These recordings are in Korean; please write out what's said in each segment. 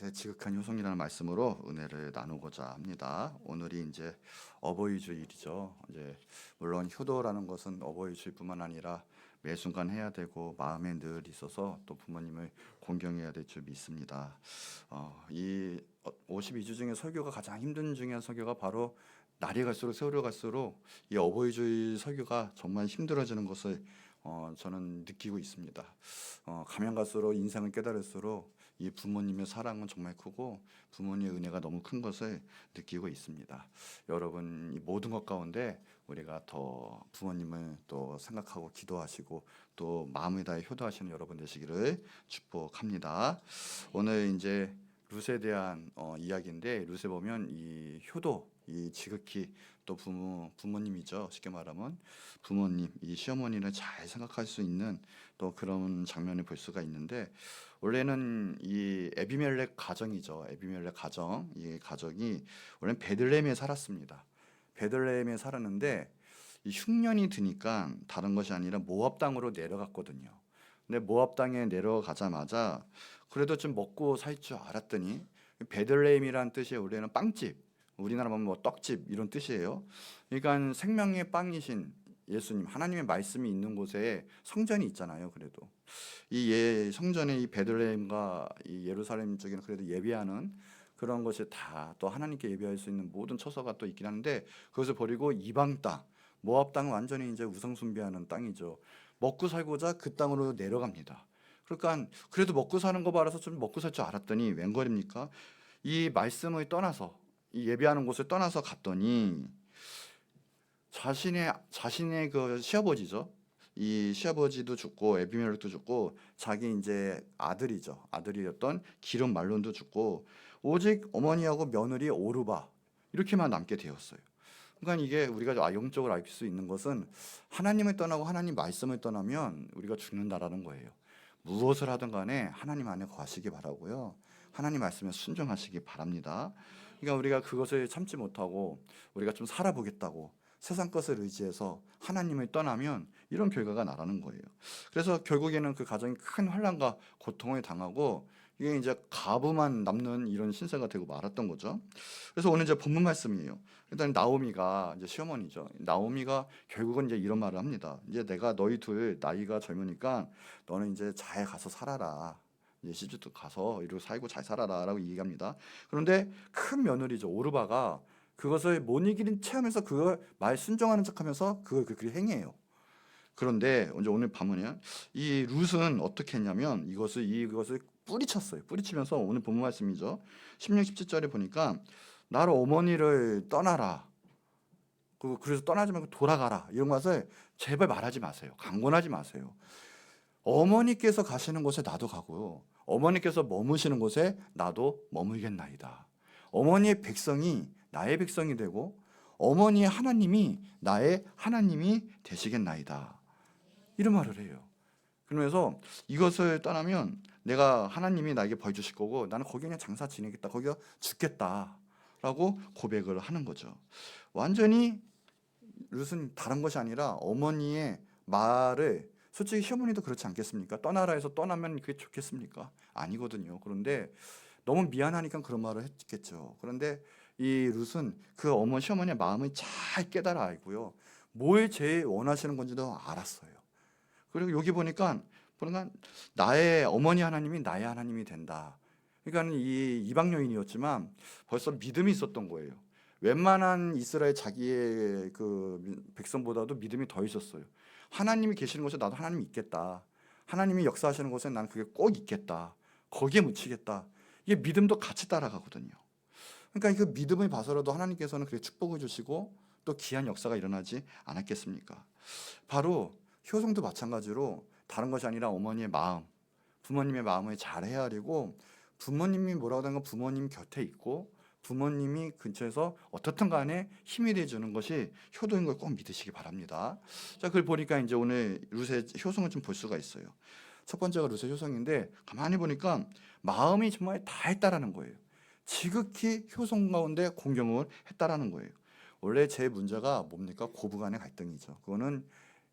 루세 지극한 효성이라는 말씀으로 은혜를 나누고자 합니다. 오늘이 이제 어버이 주일이죠. 이제 물론 효도라는 것은 어버이 주일뿐만 아니라 매 순간 해야 되고 마음에 늘 있어서 또 부모님을 공경해야 될 줄 믿습니다. 이 52주 중에 설교가 가장 힘든 중에 한 설교가 바로 날이 갈수록 세월이 갈수록 이 어버이 주일 설교가 정말 힘들어지는 것을 저는 느끼고 있습니다. 가면 갈수록 인생을 깨달을수록 이 부모님의 사랑은 정말 크고 부모님의 은혜가 너무 큰 것을 느끼고 있습니다. 여러분 이 모든 것 가운데 우리가 더 부모님을 또 생각하고 기도하시고 또 마음을 다해 효도하시는 여러분 되시기를 축복합니다. 오늘 이제 룻에 대한 이야기인데, 룻에 보면 이 효도, 이 지극히 또 부모님이죠. 쉽게 말하면 부모님, 이 시어머니를 잘 생각할 수 있는 또 그런 장면을 볼 수가 있는데, 원래는 이 에비멜렉 가정이죠. 에비멜렉 가정, 이 가정이 원래는 베들레헴에 살았습니다. 베들레헴에 살았는데 이 흉년이 드니까 다른 것이 아니라 모압 땅으로 내려갔거든요. 근데 모압 땅에 내려가자마자 그래도 좀 먹고 살 줄 알았더니, 베들레헴이라는 뜻이 원래는 빵집, 우리나라 보면 뭐 떡집 이런 뜻이에요. 그러니까 생명의 빵이신 예수님, 하나님의 말씀이 있는 곳에 성전이 있잖아요. 그래도 이 성전에 이 베들레헴과 이 예루살렘 쪽에는 그래도 예배하는 그런 것이 다 또 하나님께 예배할 수 있는 모든 처소가 또 있긴 한데, 그것을 버리고 이방 땅, 모압 땅은 완전히 이제 우상숭배하는 땅이죠. 먹고 살고자 그 땅으로 내려갑니다. 그러니까 그래도 먹고 사는 거 봐서 좀 먹고 살 줄 알았더니 웬걸입니까? 이 말씀을 떠나서, 이 예배하는 곳을 떠나서 갔더니 자신의 그 시아버지죠. 이 시아버지도 죽고 에비멜렉도 죽고 자기 이제 아들이죠. 아들이었던 기름 말론도 죽고 오직 어머니하고 며느리 오르바 이렇게만 남게 되었어요. 그러니까 이게 우리가 영적으로 알 수 있는 것은 하나님을 떠나고 하나님 말씀을 떠나면 우리가 죽는다라는 거예요. 무엇을 하든 간에 하나님 안에 거하시기 바라고요. 하나님 말씀에 순종하시기 바랍니다. 그러니까 우리가 그것을 참지 못하고 우리가 좀 살아보겠다고 세상 것을 의지해서 하나님을 떠나면 이런 결과가 나라는 거예요. 그래서 결국에는 그 가정이 큰 환난과 고통을 당하고 이게 이제 가부만 남는 이런 신세가 되고 말았던 거죠. 그래서 오늘 이제 본문 말씀이에요. 일단 나오미가 이제 시어머니죠. 나오미가 결국은 이제 이런 말을 합니다. 이제 내가 너희 둘 나이가 젊으니까 너는 이제 잘 가서 살아라. 이제 시집도 가서 이러고 살고 잘 살아라라고 얘기합니다. 그런데 큰 며느리죠. 오르바가 그것을 못 이기는 체하면서 그걸 말 순종하는 척하면서 그걸 그렇게 행해요. 그런데 이제 오늘 밤은요, 이 룻은 어떻게 했냐면 이것을 뿌리쳤어요. 뿌리치면서 오늘 본문 말씀이죠. 16, 17절에 보니까 나를 어머니를 떠나라. 그래서 떠나지 말고 돌아가라. 이런 것을 제발 말하지 마세요. 강권하지 마세요. 어머니께서 가시는 곳에 나도 가고요. 어머니께서 머무시는 곳에 나도 머물겠나이다. 어머니의 백성이 나의 백성이 되고 어머니의 하나님이 나의 하나님이 되시겠나이다. 이런 말을 해요. 그러면서 이것을 떠나면 내가 하나님이 나에게 벌 주실 거고 나는 거기 그냥 장사 지내겠다. 거기서 죽겠다라고 고백을 하는 거죠. 완전히 룻은 다른 것이 아니라 어머니의 말을, 솔직히 시어머니도 그렇지 않겠습니까? 떠나라 해서 떠나면 그게 좋겠습니까? 아니거든요. 그런데 너무 미안하니까 그런 말을 했겠죠. 그런데 이 룻은 그 시어머니의 마음을 잘 깨달아 알고요. 뭘 제일 원하시는 건지도 알았어요. 그리고 여기 보니까 나의 어머니 하나님이 나의 하나님이 된다. 그러니까 이 이방 여인이었지만 벌써 믿음이 있었던 거예요. 웬만한 이스라엘 자기의 그 백성보다도 믿음이 더 있었어요. 하나님이 계시는 곳에 나도 하나님이 있겠다. 하나님이 역사하시는 곳에 나는 그게 꼭 있겠다. 거기에 묻히겠다. 이게 믿음도 같이 따라가거든요. 그러니까 그 믿음을 봐서라도 하나님께서는 그렇게 축복을 주시고 또 귀한 역사가 일어나지 않았겠습니까? 바로 효성도 마찬가지로 다른 것이 아니라 어머니의 마음, 부모님의 마음을 잘 헤아리고 부모님이 뭐라고 하는 건 부모님 곁에 있고 부모님이 근처에서 어떻든 간에 힘이 돼주는 것이 효도인 걸 꼭 믿으시기 바랍니다. 자, 그걸 보니까 이제 오늘 룻의 효성을 좀 볼 수가 있어요. 첫 번째가 룻의 효성인데 가만히 보니까 마음이 정말 다 했다라는 거예요. 지극히 효성 가운데 공경을 했다라는 거예요. 원래 제 문제가 뭡니까? 고부간의 갈등이죠. 그거는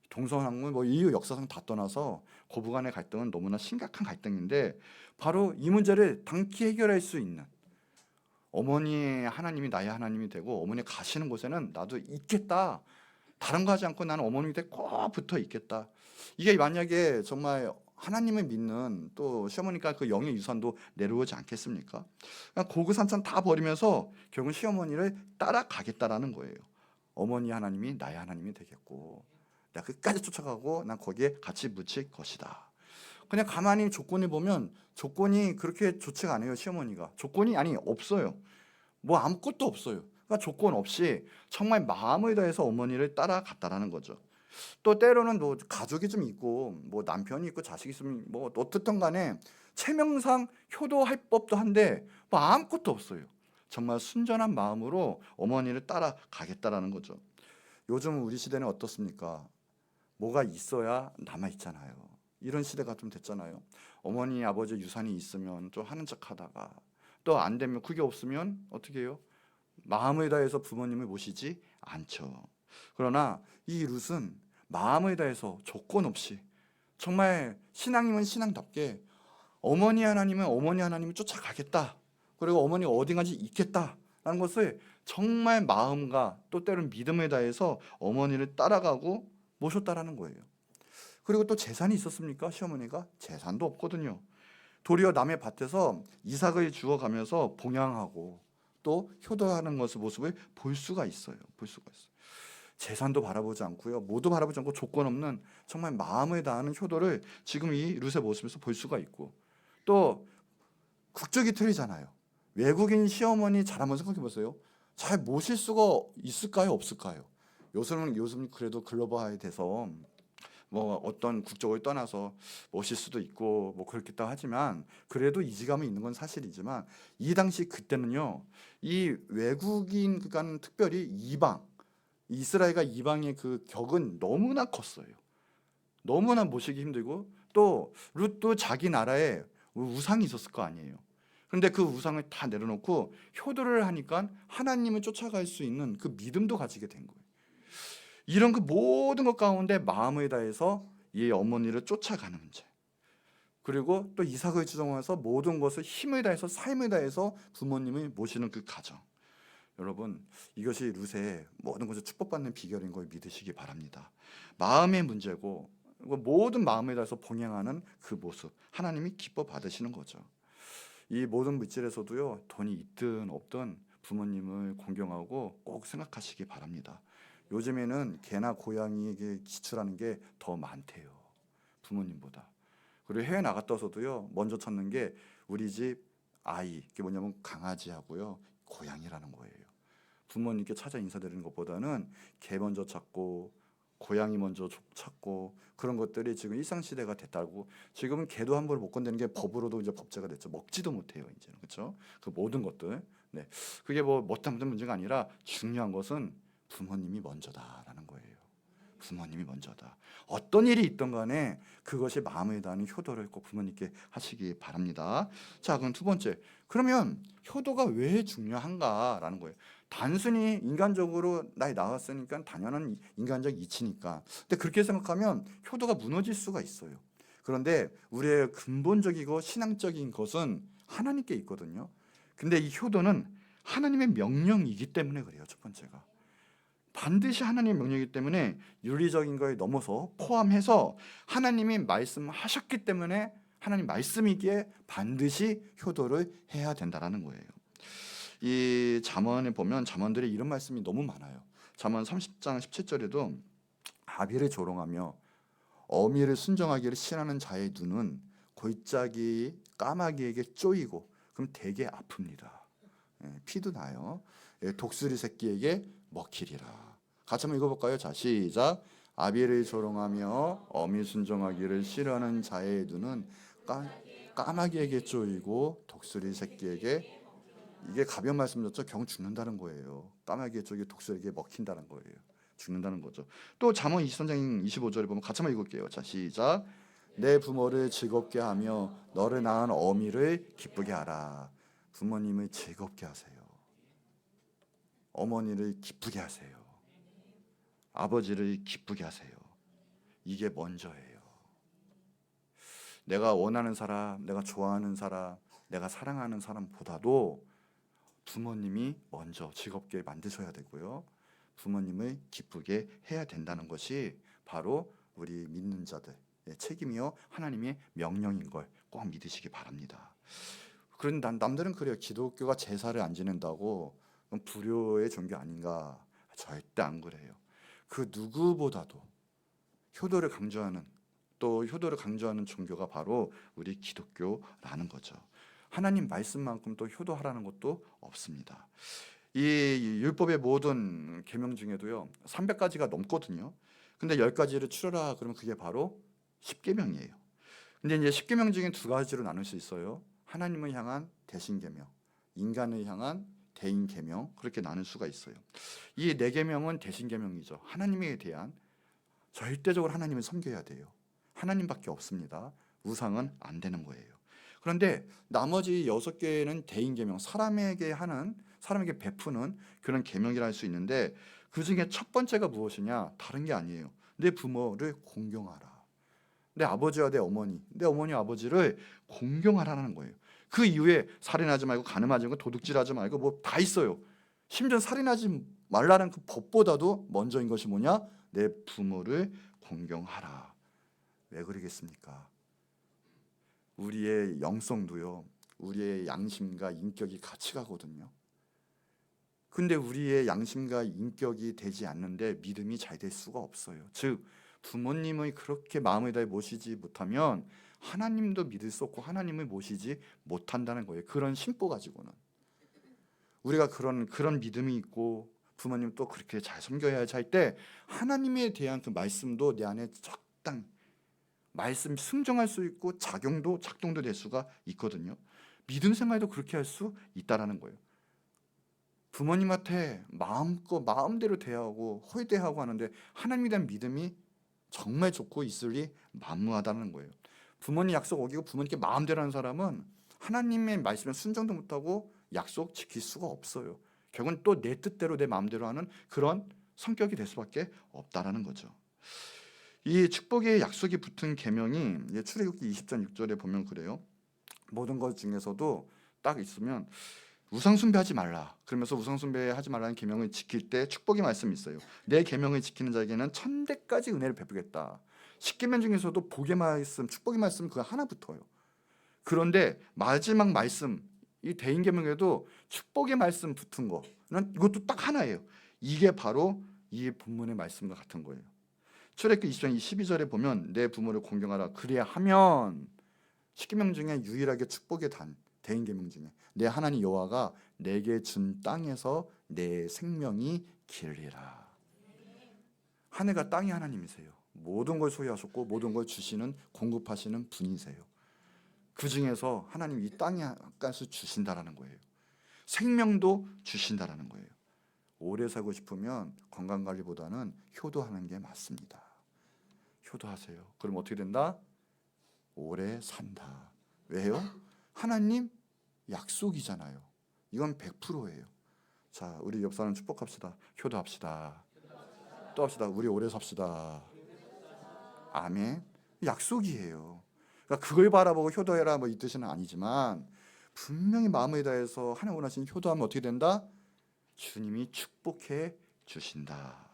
동서남북 뭐 인류 역사상 다 떠나서 고부간의 갈등은 너무나 심각한 갈등인데 바로 이 문제를 단기 해결할 수 있는 어머니의 하나님이 나의 하나님이 되고 어머니 가시는 곳에는 나도 있겠다. 다른 거 하지 않고 나는 어머니 곁에 꼭 붙어 있겠다. 이게 만약에 정말 하나님을 믿는 또 시어머니가 그 영의 유산도 내려오지 않겠습니까? 그냥 고구산천 다 버리면서 결국 시어머니를 따라가겠다라는 거예요. 어머니 하나님이 나의 하나님이 되겠고 내가 끝까지 쫓아가고 난 거기에 같이 묻힐 것이다. 그냥 가만히 조건을 보면 조건이 그렇게 좋지가 않아요. 시어머니가 조건이 아니 없어요. 뭐 아무것도 없어요. 그러니까 조건 없이 정말 마음을 다해서 어머니를 따라갔다라는 거죠. 또 때로는 뭐 가족이 좀 있고 뭐 남편이 있고 자식이 있으면 뭐 어떻든 간에 체면상 효도할 법도 한데 뭐 아무것도 없어요. 정말 순전한 마음으로 어머니를 따라가겠다라는 거죠. 요즘 우리 시대는 어떻습니까? 뭐가 있어야 남아 있잖아요. 이런 시대가 좀 됐잖아요. 어머니 아버지 유산이 있으면 좀 하는 척 하다가 또 안 되면 그게 없으면 어떻게 해요? 마음을 다해서 부모님을 모시지 않죠. 그러나 이 룻은 마음을 다해서 조건 없이 정말 신앙이면 신앙답게 어머니 하나님은 어머니 하나님을 쫓아가겠다. 그리고 어머니 어디까지 있겠다라는 것을 정말 마음과 또 때로는 믿음을 다해서 어머니를 따라가고 모셨다라는 거예요. 그리고 또 재산이 있었습니까? 시어머니가 재산도 없거든요. 도리어 남의 밭에서 이삭을 주워가면서 봉양하고 또 효도하는 모습을 볼 수가 있어요. 볼 수가 있어요. 재산도 바라보지 않고요. 뭐도 바라보지 않고 조건 없는 정말 마음을 다하는 효도를 지금 이 룻의 모습에서 볼 수가 있고 또 국적이 틀리잖아요. 외국인 시어머니 잘 한번 생각해 보세요. 잘 모실 수가 있을까요? 없을까요? 요즘 그래도 글로벌화에 돼서 뭐 어떤 국적을 떠나서 모실 수도 있고 뭐 그렇겠다 하지만 그래도 이지감이 있는 건 사실이지만 이 당시 그때는요. 이 외국인 그러니까 특별히 이방 이스라엘과 이방의 그 격은 너무나 컸어요. 너무나 모시기 힘들고 또 룻도 자기 나라에 우상이 있었을 거 아니에요. 그런데 그 우상을 다 내려놓고 효도를 하니까 하나님을 쫓아갈 수 있는 그 믿음도 가지게 된 거예요. 이런 그 모든 것 가운데 마음을 다해서 이 어머니를 쫓아가는 문제. 그리고 또 이삭을 지정해서 모든 것을 힘을 다해서 삶을 다해서 부모님을 모시는 그 가정. 여러분 이것이 룻의 모든 것을 축복받는 비결인 걸 믿으시기 바랍니다. 마음의 문제고 모든 마음을 다해서 봉양하는 그 모습 하나님이 기뻐 받으시는 거죠. 이 모든 물질에서도요 돈이 있든 없든 부모님을 공경하고 꼭 생각하시기 바랍니다. 요즘에는 개나 고양이에게 지출하는 게 더 많대요. 부모님보다. 그리고 해외 나갔다 와서도요 먼저 찾는 게 우리 집 아이 그게 뭐냐면 강아지하고요 고양이라는 거예요. 부모님께 찾아 인사드리는 것보다는 개 먼저 찾고 고양이 먼저 찾고 그런 것들이 지금 일상시대가 됐다고. 지금은 개도 함부로 못 건드는 게 법으로도 이제 법제가 됐죠. 먹지도 못해요 이제는. 그렇죠? 그 모든 것들. 네, 그게 뭐 못하는 문제가 아니라 중요한 것은 부모님이 먼저다라는 거예요. 부모님이 먼저다. 어떤 일이 있던 간에 그것이 마음에 닿는 효도를 꼭 부모님께 하시기 바랍니다. 자, 그럼 두 번째. 그러면 효도가 왜 중요한가라는 거예요. 단순히 인간적으로 나이 나왔으니까 당연한 인간적 이치니까. 근데 그렇게 생각하면 효도가 무너질 수가 있어요. 그런데 우리의 근본적이고 신앙적인 것은 하나님께 있거든요. 근데 이 효도는 하나님의 명령이기 때문에 그래요. 첫 번째가. 반드시 하나님의 명령이기 때문에 윤리적인 거에 넘어서 포함해서 하나님이 말씀하셨기 때문에 하나님 말씀이기에 반드시 효도를 해야 된다라는 거예요. 이 잠언에 보면 잠언들의 이런 말씀이 너무 많아요. 잠언 30장 17절에도 아비를 조롱하며 어미를 순정하기를 싫어하는 자의 눈은 골짜기 까마귀에게 쪼이고 그럼 되게 아픕니다. 피도 나요. 독수리 새끼에게 먹히리라. 같이 한번 읽어볼까요? 자, 시작. 아비를 조롱하며 어미 순종하기를 싫어하는 자의 눈은 까마귀에게 쪼이고 독수리 새끼에게. 이게 가벼운 말씀이었죠. 경 죽는다는 거예요. 까마귀의 쪽이 독수리에게 먹힌다는 거예요. 죽는다는 거죠. 또 잠언 23장 25절에 보면 같이 한번 읽을게요. 자, 시작. 내 부모를 즐겁게 하며 너를 낳은 어미를 기쁘게 하라. 부모님을 즐겁게 하세요. 어머니를 기쁘게 하세요. 아버지를 기쁘게 하세요. 이게 먼저예요. 내가 원하는 사람, 내가 좋아하는 사람, 내가 사랑하는 사람보다도 부모님이 먼저 즐겁게 만드셔야 되고요. 부모님을 기쁘게 해야 된다는 것이 바로 우리 믿는 자들의 책임이요 하나님의 명령인 걸 꼭 믿으시기 바랍니다. 그런데 남들은 그래요. 기독교가 제사를 안 지낸다고 그건 불효의 종교 아닌가? 절대 안 그래요. 그 누구보다도 효도를 강조하는 또 효도를 강조하는 종교가 바로 우리 기독교라는 거죠. 하나님 말씀만큼 또 효도하라는 것도 없습니다. 이 율법의 모든 계명 중에도요 300가지가 넘거든요. 근데 10가지를 추려라 그러면 그게 바로 10계명이에요. 근데 이제 10계명 중에 두 가지로 나눌 수 있어요. 하나님을 향한 대신계명, 인간을 향한 대인계명, 그렇게 나눌 수가 있어요. 이 네 계명은 대신계명이죠. 하나님에 대한 절대적으로 하나님을 섬겨야 돼요. 하나님밖에 없습니다. 우상은 안 되는 거예요. 그런데 나머지 6개는 대인계명, 사람에게 베푸는 그런 계명이라 할 수 있는데 그 중에 첫 번째가 무엇이냐? 다른 게 아니에요. 내 부모를 공경하라. 내 아버지와 내 어머니 아버지를 공경하라는 거예요. 그 이후에 살인하지 말고 간음하지 말고 도둑질하지 말고 뭐 다 있어요. 심지어 살인하지 말라는 그 법보다도 먼저인 것이 뭐냐? 내 부모를 공경하라. 왜 그러겠습니까? 우리의 영성도요, 우리의 양심과 인격이 같이 가거든요. 근데 우리의 양심과 인격이 되지 않는데 믿음이 잘 될 수가 없어요. 즉 부모님을 그렇게 마음을 다해 모시지 못하면 하나님도 믿을 수 없고 하나님을 모시지 못한다는 거예요. 그런 심보 가지고는 우리가 그런 믿음이 있고 부모님 또 그렇게 잘 섬겨야 할 때 하나님에 대한 그 말씀도 내 안에 적당히 말씀 순종할 수 있고 작동도 될 수가 있거든요. 믿음 생활도 그렇게 할 수 있다라는 거예요. 부모님한테 마음대로 대하고 홀대하고 하는데 하나님에 대한 믿음이 정말 좋고 있으리 만무하다는 거예요. 부모님 약속 어기고 부모님께 마음대로 하는 사람은 하나님의 말씀에 순종도 못하고 약속 지킬 수가 없어요. 결국은 또 내 뜻대로 내 마음대로 하는 그런 성격이 될 수밖에 없다라는 거죠. 이 축복의 약속이 붙은 계명이 출애굽기 20장 6절에 보면 그래요. 모든 것 중에서도 딱 있으면 우상 숭배하지 말라. 그러면서 우상 숭배하지 말라는 계명을 지킬 때 축복의 말씀이 있어요. 내 계명을 지키는 자에게는 1000대까지 은혜를 베푸겠다. 10계명 중에서도 복의 말씀, 축복의 말씀 그거 하나 붙어요. 그런데 마지막 말씀, 이 대인계명에도 축복의 말씀 붙은 거는 이것도 딱 하나예요. 이게 바로 이 본문의 말씀과 같은 거예요. 출애굽기 20장 12절에 보면 내 부모를 공경하라. 그래야 하면 10계명 중에 유일하게 축복의 대인계명 중에 내 하나님 여호와가 내게 준 땅에서 내 생명이 길리라. 하늘과 땅이 하나님이세요. 모든 걸 소유하셨고 모든 걸 주시는 공급하시는 분이세요. 그 중에서 하나님 이 땅값을 주신다라는 거예요. 생명도 주신다라는 거예요. 오래 살고 싶으면 건강관리보다는 효도하는 게 맞습니다. 효도하세요. 그럼 어떻게 된다? 오래 산다. 왜요? 하나님 약속이잖아요. 이건 100%예요. 자, 우리 옆 사람 축복합시다. 효도합시다. 또 합시다. 우리 오래 삽시다. 아멘. 약속이에요. 그러니까 그걸 바라보고 효도해라 뭐 이 뜻은 아니지만 분명히 마음을 다해서 하나님 원하신 효도하면 어떻게 된다? 주님이 축복해 주신다.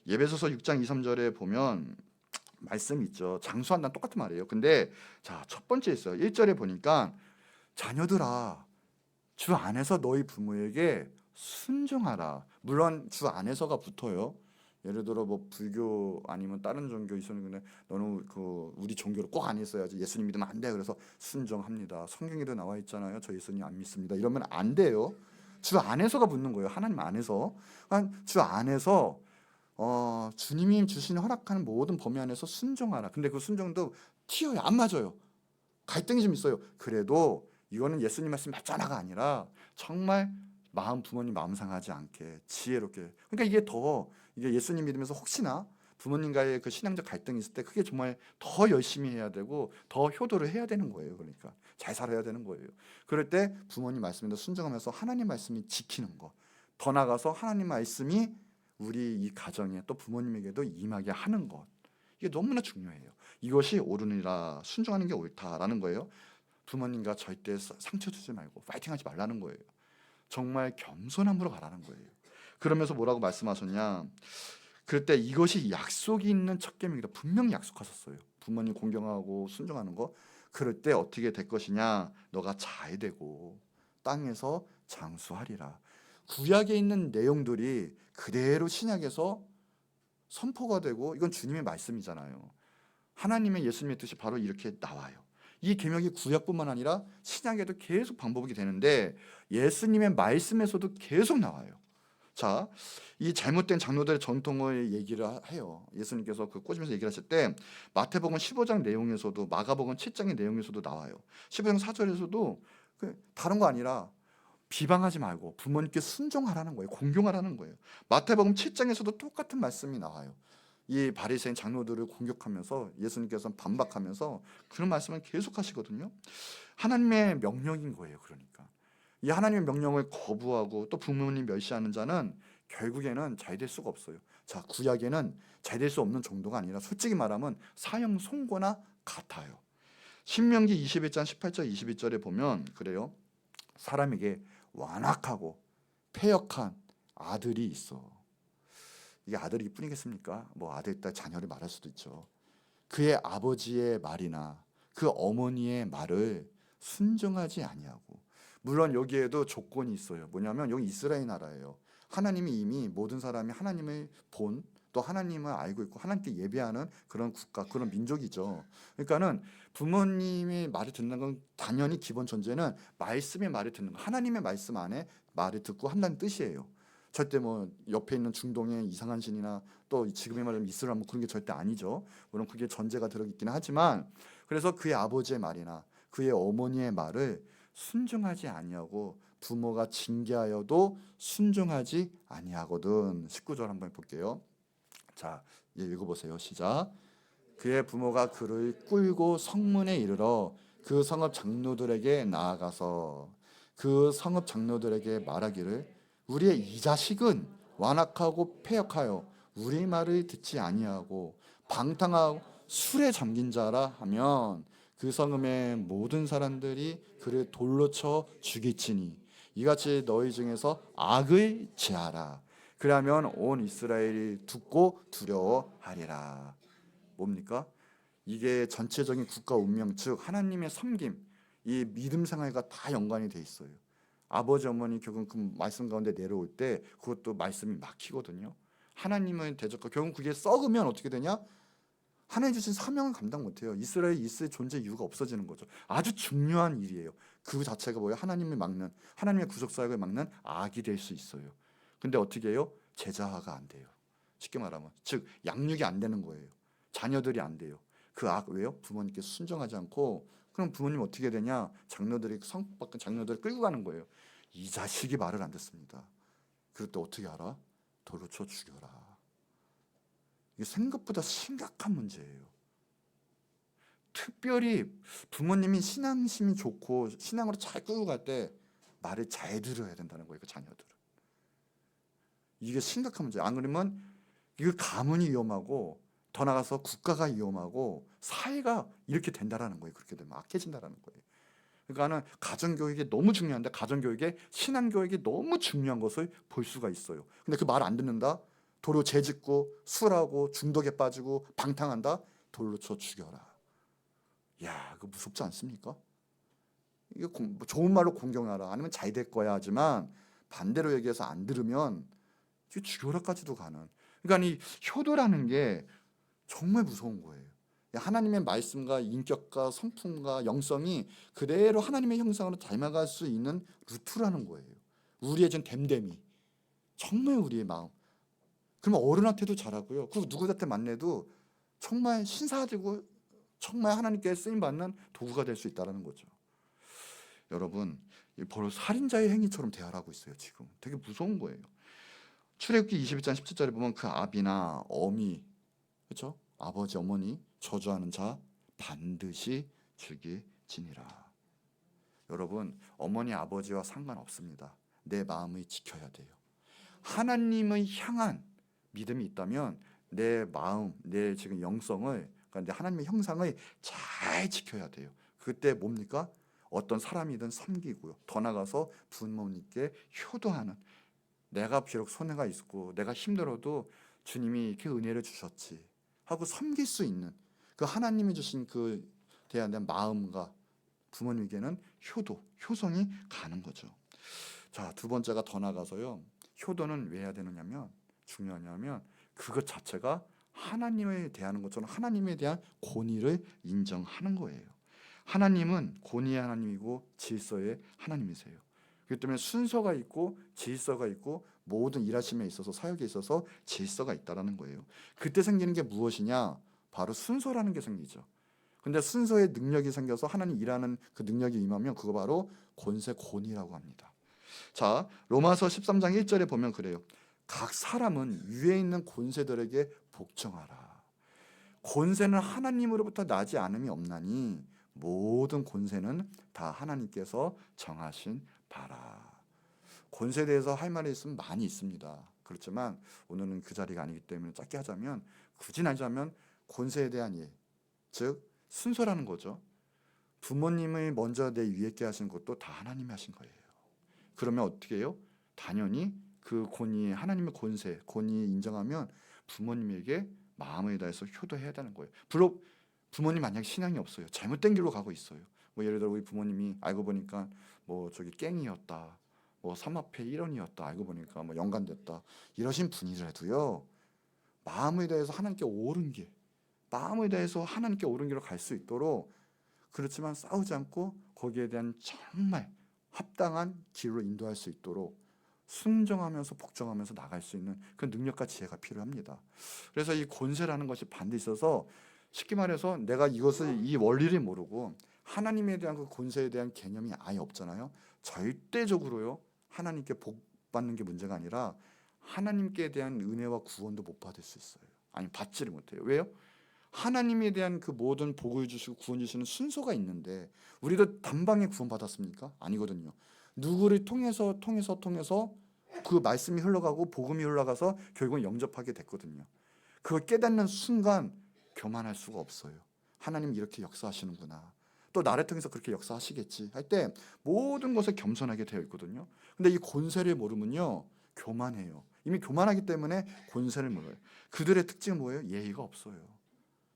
예배소서 6장 2, 3절에 보면 말씀 있죠. 장수한다는 똑같은 말이에요. 근데 자, 첫 번째 있어요. 1절에 보니까 자녀들아 주 안에서 너희 부모에게 순종하라. 물론 주 안에서가 붙어요. 예를 들어 뭐 불교 아니면 다른 종교 있었는데 너는 그 우리 종교를 꼭 안 있어야지 예수님 믿으면 안 돼. 그래서 순종합니다. 성경에도 나와 있잖아요. 저 예수님 안 믿습니다. 이러면 안 돼요. 주 안에서가 붙는 거예요. 하나님 안에서. 그러니까 주 안에서 주님이 주시는 허락하는 모든 범위 안에서 순종하라. 근데 그 순종도 튀어요. 안 맞아요. 갈등이 좀 있어요. 그래도 이거는 예수님 말씀 맞잖아가 아니라 정말 부모님 마음 상하지 않게 지혜롭게. 그러니까 이게 예수님 믿으면서 혹시나 부모님과의 그 신앙적 갈등이 있을 때 그게 정말 더 열심히 해야 되고 더 효도를 해야 되는 거예요. 그러니까 잘 살아야 되는 거예요. 그럴 때 부모님 말씀에도 순종하면서 하나님 말씀이 지키는 거. 더 나아가서 하나님 말씀이 우리 이 가정에 또 부모님에게도 임하게 하는 것. 이게 너무나 중요해요. 이것이 옳으니라, 순종하는 게 옳다라는 거예요. 부모님과 절대 상처 주지 말고 파이팅하지 말라는 거예요. 정말 겸손함으로 가라는 거예요. 그러면서 뭐라고 말씀하셨냐? 그때 이것이 약속이 있는 첫 계명이다. 분명히 약속하셨어요. 부모님 공경하고 순종하는 거. 그럴 때 어떻게 될 것이냐? 너가 잘 되고 땅에서 장수하리라. 구약에 있는 내용들이 그대로 신약에서 선포가 되고, 이건 주님의 말씀이잖아요. 하나님의 예수님의 뜻이 바로 이렇게 나와요. 이 계명이 구약뿐만 아니라 신약에도 계속 반복이 되는데 예수님의 말씀에서도 계속 나와요. 자, 이 잘못된 장로들의 전통을 얘기를 해요. 예수님께서 그 꼬집면서 얘기를 하실 때 마태복음 15장 내용에서도, 마가복음 7장의 내용에서도 나와요. 15장 4절에서도 다른 거 아니라 비방하지 말고 부모님께 순종하라는 거예요. 공경하라는 거예요. 마태복음 7장에서도 똑같은 말씀이 나와요. 이 바리새인 장로들을 공격하면서 예수님께서 반박하면서 그런 말씀을 계속 하시거든요. 하나님의 명령인 거예요. 그러니까 이 하나님의 명령을 거부하고 또 부모님 멸시하는 자는 결국에는 잘 될 수가 없어요. 자, 구약에는 잘 될 수 없는 정도가 아니라 솔직히 말하면 사형 선고나 같아요. 신명기 21장 18절 22절에 보면 그래요. 사람에게 완악하고 패역한 아들이 있어. 이게 아들이 뿐이겠습니까? 뭐 아들, 딸, 자녀를 말할 수도 있죠. 그의 아버지의 말이나 그 어머니의 말을 순종하지 아니하고. 물론 여기에도 조건이 있어요. 뭐냐면 여기 이스라엘 나라예요. 하나님이 이미 모든 사람이 하나님을 본, 또 하나님을 알고 있고 하나님께 예배하는 그런 국가, 그런 민족이죠. 그러니까는 부모님의 말을 듣는 건 당연히 기본 전제는 말씀의 말을 듣는 거, 하나님의 말씀 안에 말을 듣고 한다는 뜻이에요. 절대 뭐 옆에 있는 중동의 이상한 신이나 또 지금의 말로 이슬람 뭐 그런 게 절대 아니죠. 물론 그게 전제가 들어있기는 하지만, 그래서 그의 아버지의 말이나 그의 어머니의 말을 순종하지 아니하고 부모가 징계하여도 순종하지 아니하거든. 19절 한번 볼게요. 자, 읽어보세요. 시작. 그의 부모가 그를 끌고 성문에 이르러 그 성읍 장로들에게 나아가서 그 성읍 장로들에게 말하기를 우리의 이 자식은 완악하고 패역하여 우리 말을 듣지 아니하고 방탕하고 술에 잠긴 자라 하면 그 성읍의 모든 사람들이 그를 돌로 쳐 죽이치니 이같이 너희 중에서 악을 제하라. 그러면 온 이스라엘이 듣고 두려워하리라. 뭡니까? 이게 전체적인 국가 운명, 즉 하나님의 섬김, 이 믿음 생활과 다 연관이 돼 있어요. 아버지 어머니 결국 그 말씀 가운데 내려올 때 그것도 말씀이 막히거든요. 하나님을 대적하고 결국 그게 썩으면 어떻게 되냐? 하나님 주신 사명을 감당 못해요. 이스라엘이 있을 존재 이유가 없어지는 거죠. 아주 중요한 일이에요. 그 자체가 뭐예요? 하나님을 막는, 하나님의 구속 사역을 막는 악이 될 수 있어요. 근데 어떻게 해요? 제자화가 안 돼요. 쉽게 말하면, 즉 양육이 안 되는 거예요. 자녀들이 안 돼요. 그 악 왜요? 부모님께 순종하지 않고. 그럼 부모님 어떻게 되냐? 장로들이 성밖에 장로들을 끌고 가는 거예요. 이 자식이 말을 안 듣습니다. 그럴 때 어떻게 알아? 돌로 쳐 죽여라. 이게 생각보다 심각한 문제예요. 특별히 부모님이 신앙심이 좋고 신앙으로 잘 끌고 갈 때 말을 잘 들어야 된다는 거예요. 그 자녀들은. 이게 심각한 문제예요. 안 그러면 이거 가문이 위험하고 더 나가서 국가가 위험하고 사회가 이렇게 된다라는 거예요. 그렇게 되면 악해진다라는 거예요. 그러니까는 가정교육이 너무 중요한데 가정교육에 신앙교육이 너무 중요한 것을 볼 수가 있어요. 근데 그 말 안 듣는다? 도로 죄짓고 술하고 중독에 빠지고 방탕한다? 돌로 쳐 죽여라. 야, 그거 무섭지 않습니까? 이게 뭐 좋은 말로 공경하라 아니면 잘 될 거야 하지만 반대로 얘기해서 안 들으면 이게 죽여라까지도 가는. 그러니까 이 효도라는 게 정말 무서운 거예요. 하나님의 말씀과 인격과 성품과 영성이 그대로 하나님의 형상으로 닮아갈 수 있는 루트라는 거예요. 우리의 전 됨됨이, 정말 우리의 마음. 그러면 어른한테도 잘하고요. 그 누구한테 만나도 정말 신사되고 정말 하나님께 쓰임받는 도구가 될 수 있다는 거죠. 여러분, 바로 살인자의 행위처럼 대하라고 있어요. 지금 되게 무서운 거예요. 출애굽기 22장 17절에 보면 그 아비나 어미, 그렇죠? 아버지 어머니 저주하는 자 반드시 죽이지니라. 여러분, 어머니 아버지와 상관없습니다. 내 마음을 지켜야 돼요. 하나님을 향한 믿음이 있다면 내 마음, 내 지금 영성을, 그러니까 내 하나님의 형상을 잘 지켜야 돼요. 그때 뭡니까? 어떤 사람이든 섬기고요. 더 나아가서 부모님께 효도하는, 내가 비록 손해가 있고 내가 힘들어도 주님이 이렇게 은혜를 주셨지 하고 섬길 수 있는 그 하나님이 주신 그 대한 마음과 부모님에게는 효성이 가는 거죠. 자, 두 번째가 더 나가서요. 효도는 왜 해야 되느냐면, 중요하냐면 그것 자체가 하나님에 대하는 것처럼 하나님에 대한 권위를 인정하는 거예요. 하나님은 권위의 하나님이고 질서의 하나님이세요. 그렇기 때문에 순서가 있고 질서가 있고 모든 일하심에 있어서 사역에 있어서 질서가 있다라는 거예요. 그때 생기는 게 무엇이냐? 바로 순서라는 게 생기죠. 근데 순서의 능력이 생겨서 하나님 일하는 그 능력이 임하면 그거 바로 권세 권위라고 합니다. 자, 로마서 13장 1절에 보면 그래요. 각 사람은 위에 있는 권세들에게 복종하라. 권세는 하나님으로부터 나지 않음이 없나니 모든 권세는 다 하나님께서 정하신 바라. 권세에 대해서 할 말이 있으면 많이 있습니다. 그렇지만 오늘은 그 자리가 아니기 때문에 짧게 하자면, 굳이 하자면 권세에 대한 예, 즉 순서라는 거죠. 부모님을 먼저 내 위에 있게 하신 것도 다 하나님이 하신 거예요. 그러면 어떻게 해요? 당연히 그 권위, 하나님의 권위 인정하면 부모님에게 마음을 다해서 효도해야 되는 거예요. 비록 부모님 만약에 신앙이 없어요. 잘못된 길로 가고 있어요. 뭐 예를 들어 우리 부모님이 알고 보니까 뭐 저기 깽이었다, 뭐 삼합회 일원이었다, 알고 보니까 뭐 연관됐다, 이러신 분이라도요, 마음을 다해서 하나님께 옳은 길, 마음을 다해서 하나님께 옳은 길로 갈 수 있도록, 그렇지만 싸우지 않고 거기에 대한 정말 합당한 길로 인도할 수 있도록 순종하면서 복종하면서 나갈 수 있는 그 능력과 지혜가 필요합니다. 그래서 이 권세라는 것이 반드시 있어서, 쉽게 말해서 내가 이것을, 이 원리를 모르고 하나님에 대한 그 권세에 대한 개념이 아예 없잖아요. 절대적으로요, 하나님께 복 받는 게 문제가 아니라 하나님께 대한 은혜와 구원도 못 받을 수 있어요. 아니, 받지를 못해요. 왜요? 하나님에 대한 그 모든 복을 주시고 구원 주시는 순서가 있는데, 우리도 단방에 구원 받았습니까? 아니거든요. 누구를 통해서 그 말씀이 흘러가고 복음이 흘러가서 결국은 영접하게 됐거든요. 그걸 깨닫는 순간 교만할 수가 없어요. 하나님 이렇게 역사하시는구나, 또 나를 통해서 그렇게 역사하시겠지 할 때 모든 것에 겸손하게 되어 있거든요. 근데 이 권세를 모르면요, 교만해요. 이미 교만하기 때문에 권세를 몰라요. 그들의 특징은 뭐예요? 예의가 없어요.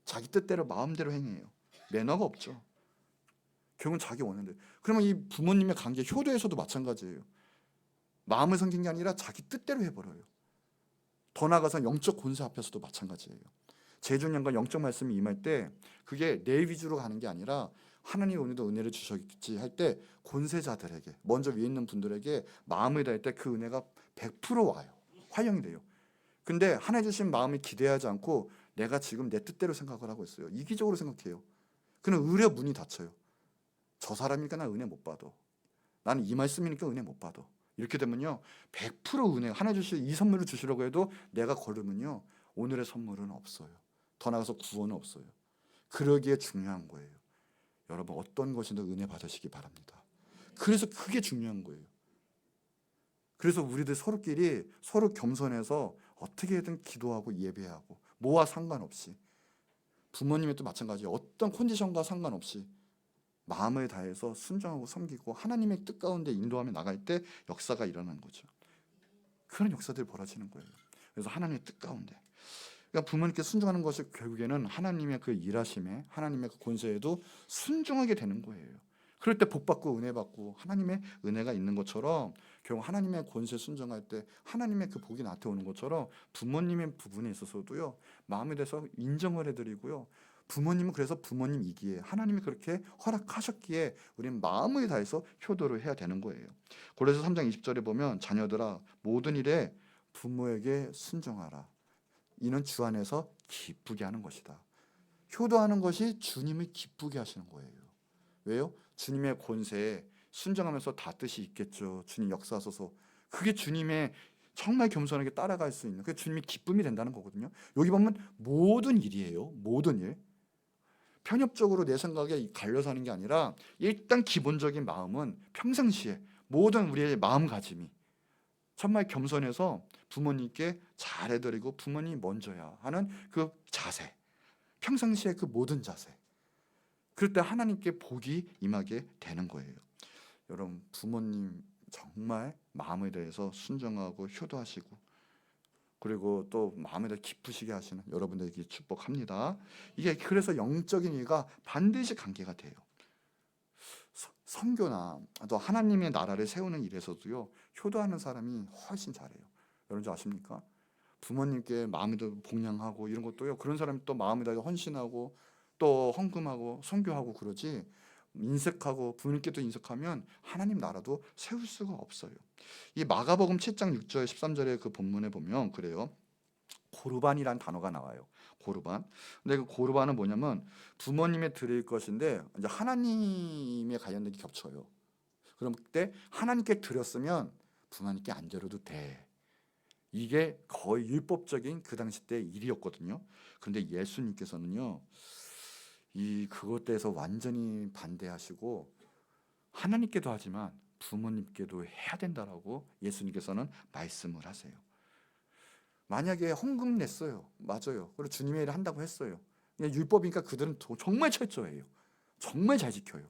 자기 뜻대로 마음대로 행해요. 매너가 없죠. 결국은 자기 원하는 대로. 그러면 이 부모님의 관계, 효도에서도 마찬가지예요. 마음을 섬긴 게 아니라 자기 뜻대로 해버려요. 더 나아가서 영적 권세 앞에서도 마찬가지예요. 재중량과 영적 말씀이 임할 때 그게 내 위주로 가는 게 아니라 하나님이 오늘도 은혜를 주셨지 할 때 권세자들에게, 먼저 위에 있는 분들에게 마음을 다할 때 그 은혜가 100% 와요. 활용이 돼요. 근데 하나님 주신 마음을 기대하지 않고 내가 지금 내 뜻대로 생각을 하고 있어요. 이기적으로 생각해요. 그는 의뢰 문이 닫혀요. 저 사람이니까 나 은혜 못 받아. 나는 이 말씀이니까 은혜 못 받아. 이렇게 되면요, 100% 은혜, 하나님 주실 이 선물을 주시려고 해도 내가 걸으면요, 오늘의 선물은 없어요. 더 나아가서 구원은 없어요. 그러기에 중요한 거예요. 여러분, 어떤 것이든 은혜 받으시기 바랍니다. 그래서 그게 중요한 거예요. 그래서 우리들 서로끼리 서로 겸손해서 어떻게든 기도하고 예배하고, 뭐와 상관없이, 부모님이 또 마찬가지예요. 어떤 컨디션과 상관없이 마음을 다해서 순종하고 섬기고 하나님의 뜻 가운데 인도하며 나갈 때 역사가 일어나는 거죠. 그런 역사들이 벌어지는 거예요. 그래서 하나님의 뜻 가운데, 그러니까 부모님께 순종하는 것이 결국에는 하나님의 그 일하심에, 하나님의 그 권세에도 순종하게 되는 거예요. 그럴 때 복 받고 은혜 받고 하나님의 은혜가 있는 것처럼, 결국 하나님의 권세 순종할 때 하나님의 그 복이 나한테 오는 것처럼 부모님의 부분에 있어서도요, 마음에 대해서 인정을 해드리고요, 부모님은 그래서 부모님이기에 하나님이 그렇게 허락하셨기에 우리는 마음을 다해서 효도를 해야 되는 거예요. 고린도서 3장 20절에 보면, 자녀들아 모든 일에 부모에게 순종하라. 이는 주 안에서 기쁘게 하는 것이다. 효도하는 것이 주님을 기쁘게 하시는 거예요. 왜요? 주님의 권세에 순종하면서 다 뜻이 있겠죠. 주님 역사하소서. 그게 주님의 정말 겸손하게 따라갈 수 있는, 그게 주님의 기쁨이 된다는 거거든요. 여기 보면 모든 일이에요. 모든 일. 편협적으로 내 생각에 갈려서 하는 게 아니라, 일단 기본적인 마음은 평상시에 모든 우리의 마음가짐이 정말 겸손해서 부모님께 잘해드리고 부모님이 먼저야 하는 그 자세, 평상시에 그 모든 자세, 그럴 때 하나님께 복이 임하게 되는 거예요. 여러분, 부모님 정말 마음에 대해서 순종하고 효도하시고, 그리고 또 마음에 더 깊으시게 하시는 여러분들에게 축복합니다. 이게 그래서 영적인 일과 반드시 관계가 돼요. 선교나 또 하나님의 나라를 세우는 일에서도요, 효도하는 사람이 훨씬 잘해요. 여러분 저 아십니까? 부모님께 마음에 더 복양하고 이런 것도요, 그런 사람이 또 마음에 더 헌신하고 또 헌금하고 선교하고 그러지, 인색하고 부모님께도 인색하면 하나님 나라도 세울 수가 없어요. 이 마가복음 7장 6절 13절의 그 본문에 보면 그래요. 고르반이란 단어가 나와요. 고르반. 근데 그 고르반은 뭐냐면 부모님에 드릴 것인데 이제 하나님에 관련된 게 겹쳐요. 그럼 그때 하나님께 드렸으면 부모님께 안 드려도 돼. 이게 거의 율법적인 그 당시 때 일이었거든요. 그런데 예수님께서는요, 이 그것 대해서 완전히 반대하시고 하나님께도 하지만 부모님께도 해야 된다라고 예수님께서는 말씀을 하세요. 만약에 헌금 냈어요. 맞아요. 그리고 주님의 일을 한다고 했어요. 율법이니까 그들은 정말 철저해요. 정말 잘 지켜요.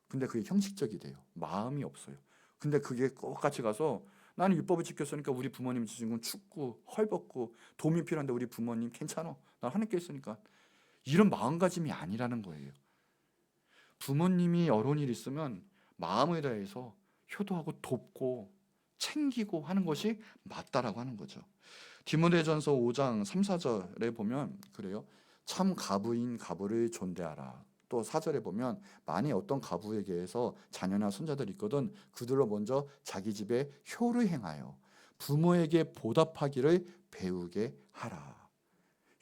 근데 그게 형식적이 돼요. 마음이 없어요. 근데 그게 똑같이 가서 나는 율법을 지켰으니까 우리 부모님 주신 건 춥고 헐벗고 도움이 필요한데 우리 부모님 괜찮아. 나 하나님께 있으니까. 이런 마음가짐이 아니라는 거예요. 부모님이 어려운 일 있으면 마음을 다해서 효도하고 돕고 챙기고 하는 것이 맞다라고 하는 거죠. 디모데전서 5장 3, 4절에 보면 그래요. 참 가부인 가부를 존대하라. 또 4절에 보면 만일 어떤 가부에게서 자녀나 손자들이 있거든 그들로 먼저 자기 집에 효를 행하여 부모에게 보답하기를 배우게 하라.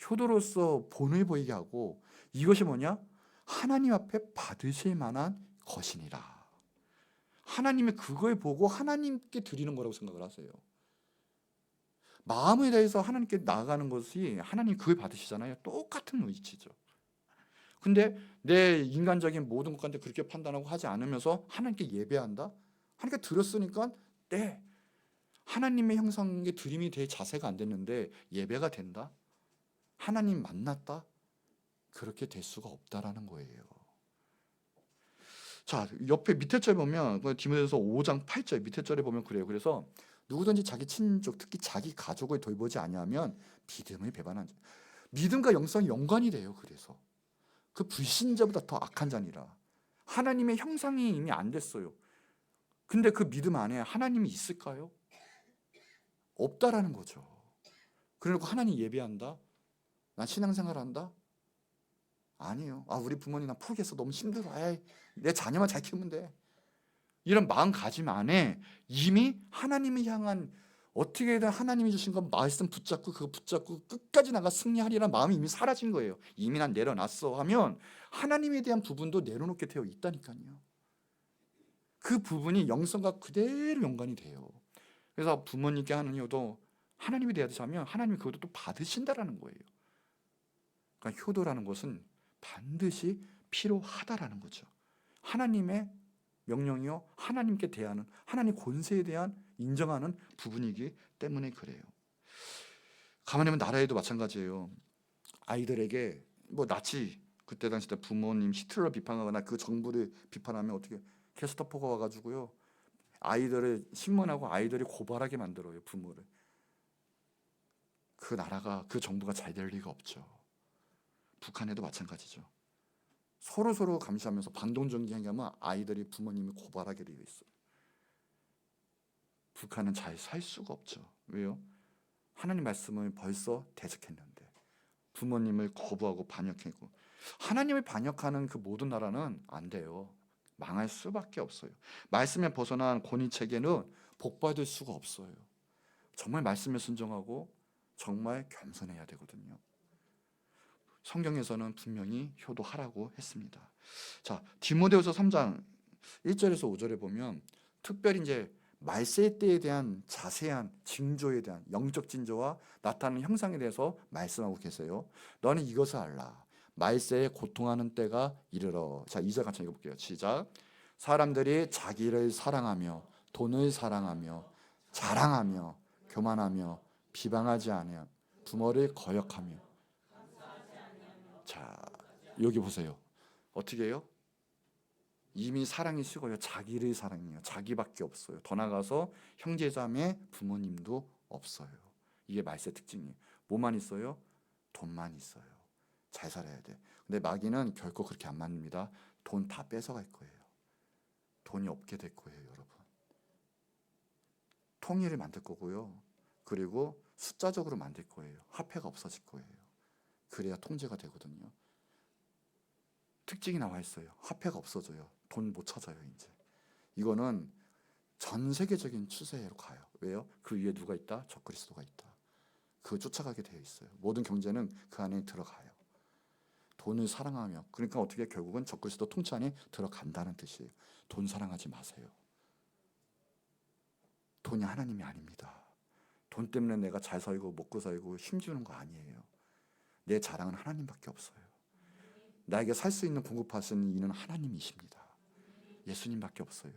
효도로서 본을 보이게 하고 이것이 뭐냐? 하나님 앞에 받으실 만한 것이니라. 하나님이 그걸 보고 하나님께 드리는 거라고 생각을 하세요. 마음에 대해서 하나님께 나아가는 것이 하나님 그걸 받으시잖아요. 똑같은 위치죠. 근데 내 인간적인 모든 것 가운데 그렇게 판단하고 하지 않으면서 하나님께 예배한다? 하나님께 드렸으니까 네. 하나님의 형상에 드림이 될 자세가 안 됐는데 예배가 된다? 하나님 만났다? 그렇게 될 수가 없다라는 거예요. 자, 옆에 밑에 절 보면 디모데전서 5장 8절 밑에 절에 보면 그래요. 그래서 누구든지 자기 친족 특히 자기 가족을 돌보지 아니하면 믿음을 배반한 자. 믿음과 영성이 연관이 돼요. 그래서 그 불신자보다 더 악한 자니라. 하나님의 형상이 이미 안 됐어요. 근데 그 믿음 안에 하나님이 있을까요? 없다라는 거죠. 그리고 하나님 예배한다? 난 신앙생활한다? 아니에요. 아, 우리 부모님 나 포기했어. 너무 힘들어. 에이, 내 자녀만 잘 키우면 돼. 이런 마음가짐 안에 이미 하나님을 향한 어떻게든 하나님이 주신 건 말씀 붙잡고 그거 붙잡고 끝까지 나가 승리하리라는 마음이 이미 사라진 거예요. 이미 난 내려놨어 하면 하나님에 대한 부분도 내려놓게 되어 있다니까요. 그 부분이 영성과 그대로 연관이 돼요. 그래서 부모님께 하는 효도 하나님에 대해서 하면 하나님이 그것도 또 받으신다라는 거예요. 그러니까 효도라는 것은 반드시 필요하다라는 거죠. 하나님의 명령이요, 하나님께 대하는 하나님 권세에 대한 인정하는 부분이기 때문에 그래요. 가만히 보면 나라에도 마찬가지예요. 아이들에게 뭐 나치 그때 당시 때 부모님 히틀러 비판하거나 그 정부를 비판하면 어떻게 게스타포가 와가지고요 아이들을 신문하고 아이들이 고발하게 만들어요. 부모를. 그 나라가 그 정부가 잘 될 리가 없죠. 북한에도 마찬가지죠. 서로 감시하면서 반동정기하면 아이들이 부모님을 고발하게 되어 있어요. 북한은 잘 살 수가 없죠. 왜요? 하나님 말씀을 벌써 대적했는데 부모님을 거부하고 반역했고 하나님을 반역하는 그 모든 나라는 안 돼요. 망할 수밖에 없어요. 말씀에 벗어난 권위체계는 복받을 수가 없어요. 정말 말씀에 순종하고 정말 겸손해야 되거든요. 성경에서는 분명히 효도하라고 했습니다. 자, 디모데후서 3장 1절에서 5절에 보면 특별히 이제 말세 때에 대한 자세한 징조에 대한 영적 징조와 나타나는 형상에 대해서 말씀하고 계세요. 너는 이것을 알라. 말세에 고통하는 때가 이르러. 자, 2절 같이 읽어볼게요. 시작. 사람들이 자기를 사랑하며 돈을 사랑하며 자랑하며 교만하며 비방하지 아니하며 부모를 거역하며. 자, 여기 보세요. 어떻게 해요? 이미 사랑이 식어요. 자기를 사랑해요. 자기밖에 없어요. 더 나가서 형제자매 부모님도 없어요. 이게 말세 특징이에요. 뭐만 있어요? 돈만 있어요. 잘 살아야 돼. 근데 마귀는 결코 그렇게 안 만듭니다. 돈 다 뺏어갈 거예요. 돈이 없게 될 거예요, 여러분. 통일을 만들 거고요. 그리고 숫자적으로 만들 거예요. 화폐가 없어질 거예요. 그래야 통제가 되거든요. 특징이 나와 있어요. 화폐가 없어져요. 돈 못 찾아요, 이제. 이거는 전 세계적인 추세로 가요. 왜요? 그 위에 누가 있다? 적그리스도가 있다. 그거 쫓아가게 되어 있어요. 모든 경제는 그 안에 들어가요. 돈을 사랑하며, 그러니까 어떻게 결국은 적그리스도 통치 안에 들어간다는 뜻이에요. 돈 사랑하지 마세요. 돈이 하나님이 아닙니다. 돈 때문에 내가 잘 살고 먹고 살고 힘주는 거 아니에요. 내 자랑은 하나님밖에 없어요. 나에게 살 수 있는 공급하시는 이는 하나님이십니다. 예수님밖에 없어요.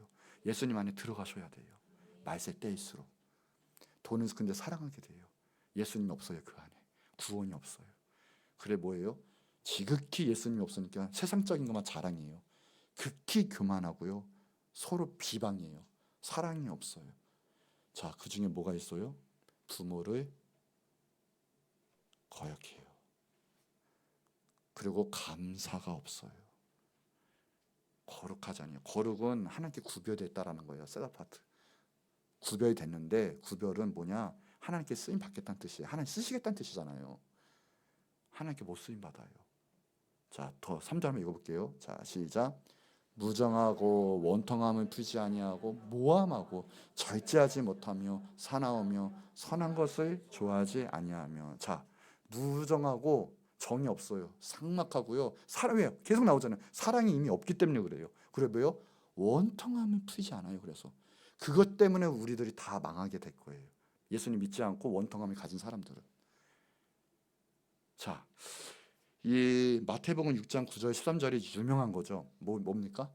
예수님 안에 들어가셔야 돼요. 말세 때일수록. 돈은 근데 사랑하게 돼요. 예수님이 없어요. 그 안에 구원이 없어요. 그래 뭐예요? 지극히 예수님이 없으니까 세상적인 것만 자랑이에요. 극히 교만하고요. 서로 비방이에요. 사랑이 없어요. 자, 그 중에 뭐가 있어요? 부모를 거역해요. 그리고 감사가 없어요. 거룩하지 않아요. 거룩은 하나님께 구별됐다라는 거예요. 셋아파트. 구별이 됐는데 구별은 뭐냐? 하나님께 쓰임 받겠다는 뜻이에요. 하나님 쓰시겠다는 뜻이잖아요. 하나님께 못 쓰임 받아요. 자, 더 3절 한번 읽어볼게요. 자, 시작. 무정하고 원통함을 풀지 아니하고 모함하고 절제하지 못하며 사나우며 선한 것을 좋아하지 아니하며. 자, 무정하고 정이 없어요. 삭막하고요. 사랑이에요. 계속 나오잖아요. 사랑이 이미 없기 때문에 그래요. 그래 왜요? 원통함을 풀지 않아요. 그래서 그것 때문에 우리들이 다 망하게 될 거예요. 예수님 믿지 않고 원통함을 가진 사람들은. 자, 이 마태복음 6장 9절 13절이 유명한 거죠. 뭡니까?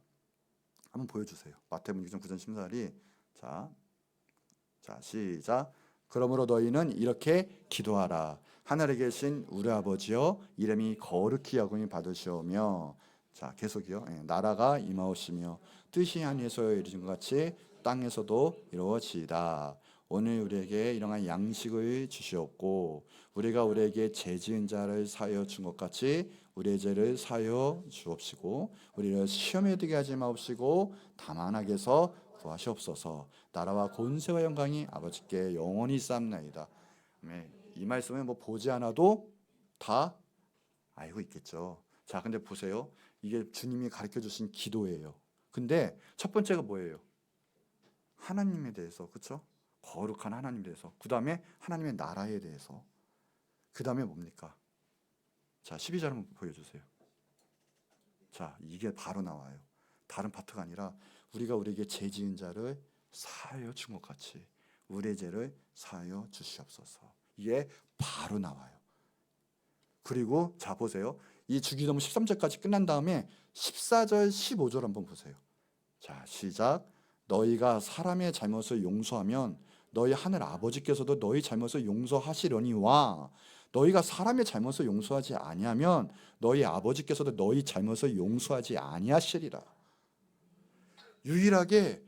한번 보여주세요. 마태복음 6장 9절 13절이 자 시작. 그러므로 너희는 이렇게 기도하라. 하늘에 계신 우리 아버지여, 이름이 거룩히 여김을 받으시오며. 자, 계속이요. 나라가 임하오시며 뜻이 하늘에서 이루어진 것 같이 땅에서도 이루어지이다. 오늘 우리에게 일용할 양식을 주시옵고 우리가 우리에게 죄 지은 자를 사하여 준 것 같이 우리의 죄를 사하여 주옵시고 우리를 시험에 들게 하지 마옵시고 다만 악에서 구하시옵소서. 나라와 권세와 영광이 아버지께 영원히 있사옵나이다. 이 말씀은 뭐 보지 않아도 다 알고 있겠죠. 자, 근데 보세요. 이게 주님이 가르쳐 주신 기도예요. 근데 첫 번째가 뭐예요? 하나님에 대해서, 그렇죠? 거룩한 하나님에 대해서. 그 다음에 하나님의 나라에 대해서. 그 다음에 뭡니까? 자, 12절 한번 보여주세요. 자, 이게 바로 나와요. 다른 파트가 아니라 우리가 우리에게 죄 지은 자를 사하여 준 것 같이 우리의 죄를 사하여 주시옵소서. 이게 바로 나와요. 그리고 자 보세요. 이 주기도문 13절까지 끝난 다음에 14절 15절 한번 보세요. 자, 시작. 너희가 사람의 잘못을 용서하면 너희 하늘 아버지께서도 너희 잘못을 용서하시려니와 너희가 사람의 잘못을 용서하지 아니하면 너희 아버지께서도 너희 잘못을 용서하지 아니하시리라. 유일하게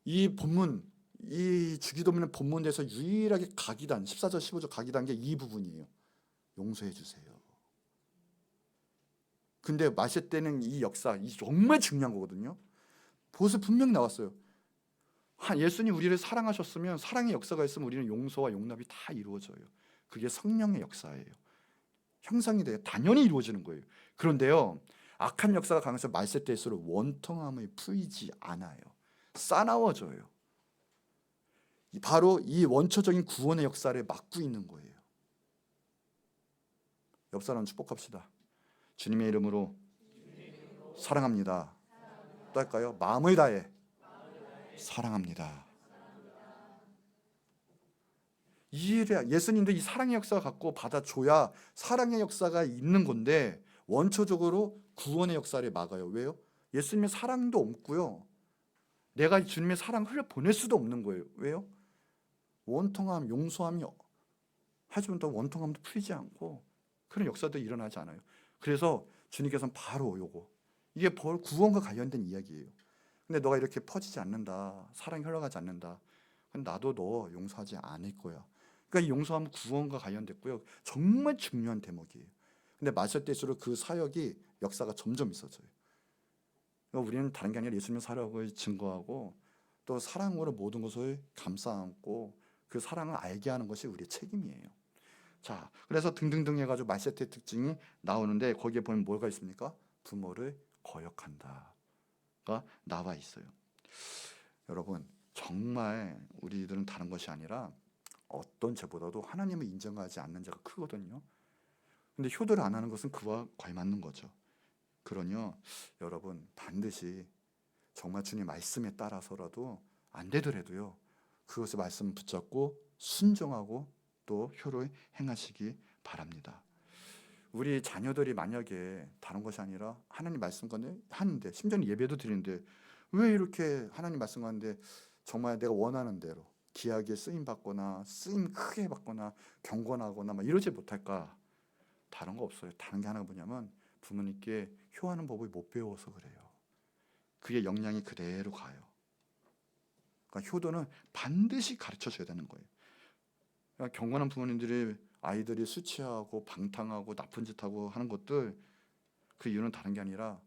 이 본문, 이 주기도문의 본문에서 유일하게 각이단 14절 15절 각이단 게 이 부분이에요. 용서해 주세요. 근데 마실 때는 이 역사, 이 정말 중요한 거거든요. 보세 분명 나왔어요. 예수님 우리를 사랑하셨으면 사랑의 역사가 있으면 우리는 용서와 용납이 다 이루어져요. 그게 성령의 역사예요. 형상이 돼요. 당연히 이루어지는 거예요. 그런데요, 악한 역사가 강해서 말세 때일수록 원통함을 풀지 않아요. 싸나워져요. 바로 이 원초적인 구원의 역사를 막고 있는 거예요. 옆 사람 축복합시다. 주님의 이름으로 사랑합니다. 또 할까요? 마음을 다해 사랑합니다. 예수님도 이 사랑의 역사를 갖고 받아줘야 사랑의 역사가 있는 건데 원초적으로 구원의 역사를 막아요. 왜요? 예수님의 사랑도 없고요. 내가 주님의 사랑을 흘려 보낼 수도 없는 거예요. 왜요? 원통함, 용서함이 하지만 또 원통함도 풀리지 않고 그런 역사도 일어나지 않아요. 그래서 주님께서는 바로 요거, 이게 구원과 관련된 이야기예요. 근데 너가 이렇게 퍼지지 않는다, 사랑이 흘러가지 않는다, 그럼 나도 너 용서하지 않을 거야. 그러니까 이 용서함은 구원과 관련됐고요. 정말 중요한 대목이에요. 근데 마실 때일수록 그 사역이 역사가 점점 있어져요. 그러니까 우리는 다른 게 아니라 예수님의 사역을 증거하고 또 사랑으로 모든 것을 감싸 안고 그 사랑을 알게 하는 것이 우리의 책임이에요. 자, 그래서 등등등 해가지고 말세트의 특징이 나오는데 거기에 보면 뭐가 있습니까? 부모를 거역한다가 나와 있어요. 여러분, 정말 우리들은 다른 것이 아니라 어떤 죄보다도 하나님을 인정하지 않는 자가 크거든요. 근데 효도를 안 하는 것은 그와 걸맞는 거죠. 그러니요, 여러분, 반드시 정말 주님 말씀에 따라서라도 안 되더라도요, 그것을 말씀 붙잡고 순종하고 또 효를 행하시기 바랍니다. 우리 자녀들이 만약에 다른 것이 아니라 하나님 말씀 가운데 하는데, 심지어는 예배도 드리는데 왜 이렇게 하나님 말씀 가운데 정말 내가 원하는 대로 귀하게 쓰임 받거나 쓰임 크게 받거나 경건하거나 막 이러지 못할까? 다른 거 없어요. 다른 게 하나가 뭐냐면 부모님께 효하는 법을 못 배워서 그래요. 그게 영향이 그대로 가요. 그러니까 효도는 반드시 가르쳐 줘야 되는 거예요. 그러니까 경건한 부모님들이 아이들이 술 취하고 방탕하고 나쁜 짓하고 하는 것들, 그 이유는 다른 게 아니라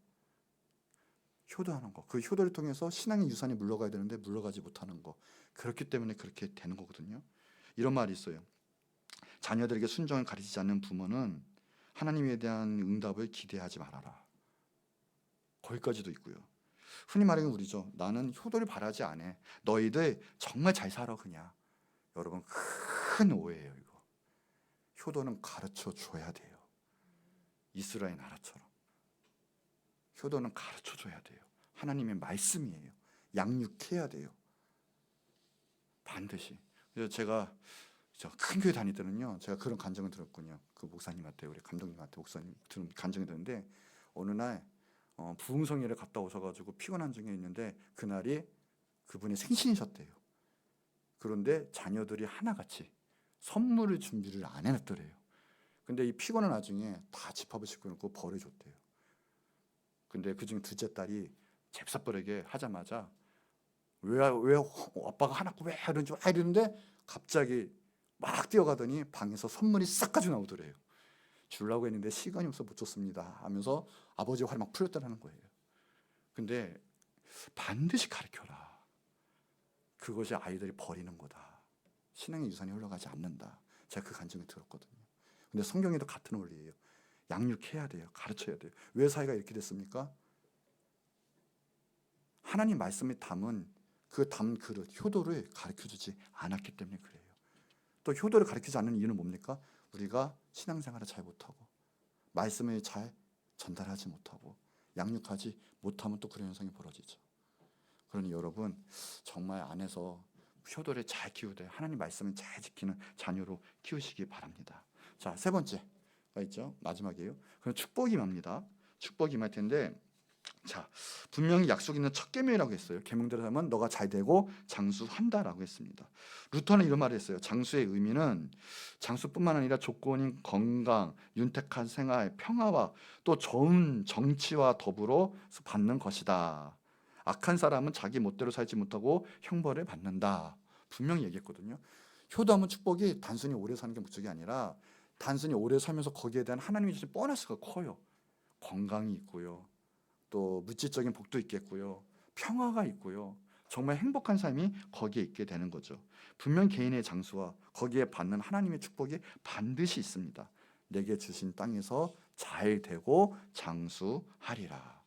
효도하는 거. 그 효도를 통해서 신앙의 유산이 물러가야 되는데 물러가지 못하는 거. 그렇기 때문에 그렇게 되는 거거든요. 이런 말이 있어요. 자녀들에게 순종을 가르치지 않는 부모는 하나님에 대한 응답을 기대하지 말아라. 거기까지도 있고요. 흔히 말하는 우리죠. 나는 효도를 바라지 않아. 너희들 정말 잘 살아 그냥. 여러분, 큰 오해예요 이거. 효도는 가르쳐 줘야 돼요. 이스라엘 나라처럼. 효도는 가르쳐 줘야 돼요. 하나님의 말씀이에요. 양육해야 돼요. 반드시. 그래서 제가 큰 교회 다닐 때는요, 제가 그런 간증을 들었군요. 그 목사님한테, 우리 감독님한테 목사님 들은 간증이 들었는데, 어느 날 부흥성회를 갔다 오셔가지고 피곤한 중에 있는데 그날이 그분의 생신이셨대요. 그런데 자녀들이 하나같이 선물을 준비를 안 해놨더래요. 근데 이 피곤한 와중에 다 집합을 시켜놓고 벌을 줬대요. 근데 그중에 둘째 딸이 잽싸버리게 하자마자 왜 아빠가 하나 왜 이러는지 왜 이러는데 갑자기 막 뛰어가더니 방에서 선물이 싹 가지고 나오더래요. 주려고 했는데 시간이 없어 못 줬습니다 하면서 아버지의 화를 막 풀렸다는 거예요. 근데 반드시 가르쳐라. 그것이 아이들이 버리는 거다. 신앙의 유산이 흘러가지 않는다. 제가 그 간증을 들었거든요. 근데 성경에도 같은 원리예요. 양육해야 돼요. 가르쳐야 돼요. 왜 사회가 이렇게 됐습니까? 하나님 말씀이 담은 그 담은 그릇, 효도를 가르쳐주지 않았기 때문에 그래요. 또 효도를 가르치지 않는 이유는 뭡니까? 우리가 신앙생활을 잘 못하고 말씀을 잘 전달하지 못하고 양육하지 못하면 또 그런 현상이 벌어지죠. 그러니 여러분, 정말 안에서 효도를 잘 키우되 하나님 말씀을 잘 지키는 자녀로 키우시기 바랍니다. 자, 세 번째가 있죠. 마지막이에요. 그럼 축복이 맙니다. 축복이 말 텐데, 자, 분명히 약속 있는 첫 계명이라고 했어요. 계명대로 하면 너가 잘 되고 장수한다라고 했습니다. 루터는 이런 말을 했어요. 장수의 의미는 장수뿐만 아니라 조건인 건강, 윤택한 생활, 평화와 또 좋은 정치와 더불어 받는 것이다. 악한 사람은 자기 멋대로 살지 못하고 형벌을 받는다. 분명히 얘기했거든요. 효도하면 축복이 단순히 오래 사는 게 목적이 아니라 단순히 오래 살면서 거기에 대한 하나님이 주신 보너스가 커요. 건강이 있고요. 또 물질적인 복도 있겠고요. 평화가 있고요. 정말 행복한 삶이 거기에 있게 되는 거죠. 분명 개인의 장수와 거기에 받는 하나님의 축복이 반드시 있습니다. 내게 주신 땅에서 잘 되고 장수하리라.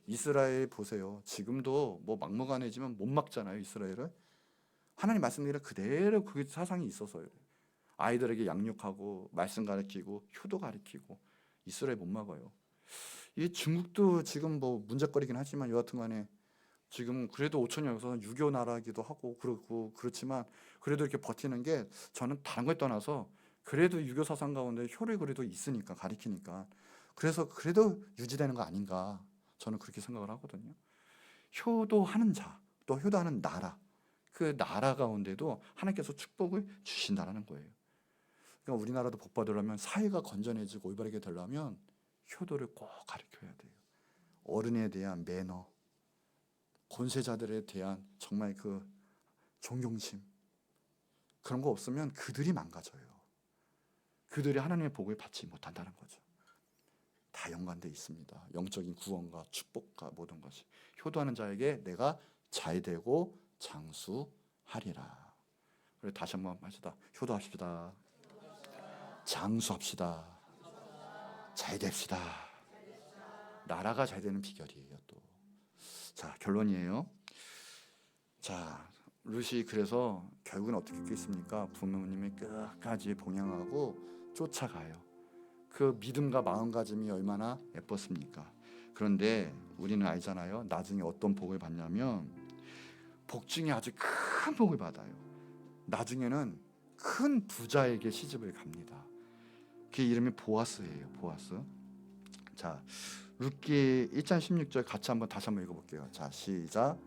이스라엘 보세요. 지금도 뭐 막무가내지만 못 막잖아요. 이스라엘을. 하나님 말씀대로 그대로 그 사상이 있어서요. 아이들에게 양육하고 말씀 가르치고 효도 가르치고 이스라엘 못 막아요. 이 중국도 지금 뭐 문제거리긴 하지만 여하튼간에 지금 그래도 5천년 역사는 유교 나라기도 하고 그렇고 그렇지만 그래도 이렇게 버티는 게 저는 다른 걸 떠나서 그래도 유교 사상 가운데 효를 그래도 있으니까 가리키니까 그래서 그래도 유지되는 거 아닌가 저는 그렇게 생각을 하거든요. 효도하는 자, 또 효도하는 나라 그 나라 가운데도 하나님께서 축복을 주신다라는 거예요. 그러니까 우리나라도 복 받으려면 사회가 건전해지고 올바르게 되려면 효도를 꼭 가르쳐야 돼요. 어른에 대한 매너, 권세자들에 대한 정말 그 존경심, 그런 거 없으면 그들이 망가져요. 그들이 하나님의 복을 받지 못한다는 거죠. 다 연관되어 있습니다. 영적인 구원과 축복과 모든 것이. 효도하는 자에게 내가 잘되고 장수하리라. 그리고 다시 한번 합시다. 효도합시다. 장수합시다. 잘됩시다. 나라가 잘되는 비결이에요. 또 자, 결론이에요. 자, 룻이 그래서 결국은 어떻게 했겠습니까? 부모님을 끝까지 봉양하고 쫓아가요. 그 믿음과 마음가짐이 얼마나 예뻤습니까? 그런데 우리는 알잖아요. 나중에 어떤 복을 받냐면 복 중에 아주 큰 복을 받아요. 나중에는 큰 부자에게 시집을 갑니다. 그 이름이 보아스예요. 보아스. 자, 룻기 1장 16절 같이 다시 한번 읽어볼게요. 자, 시작.